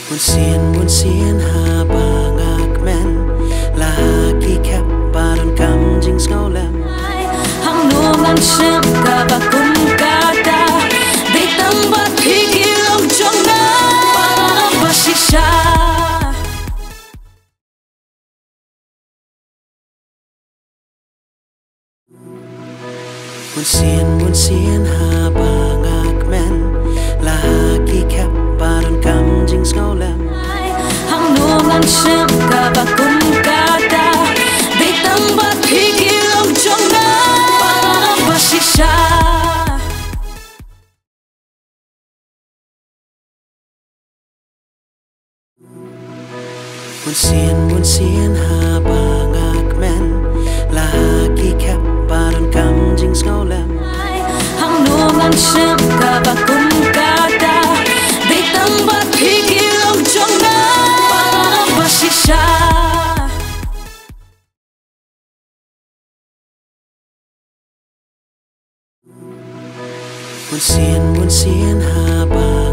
Mun sien ha bangak men lahaki kap baron kam jing snolem hang nuang shem ka ba kum ka da de tang ba thi long chong na ba shisha mun sien ha bangak men lahaki kap baron kam jing snolem hang nuang shem ka ba kum ka da de tang ba thi long chong na ba shisha mun sien ha bangak men lahaki kap baron kam jing snolem hang nuang shem ka ba kum ka da de tang ba thi long chong na ba shisha mun sien ha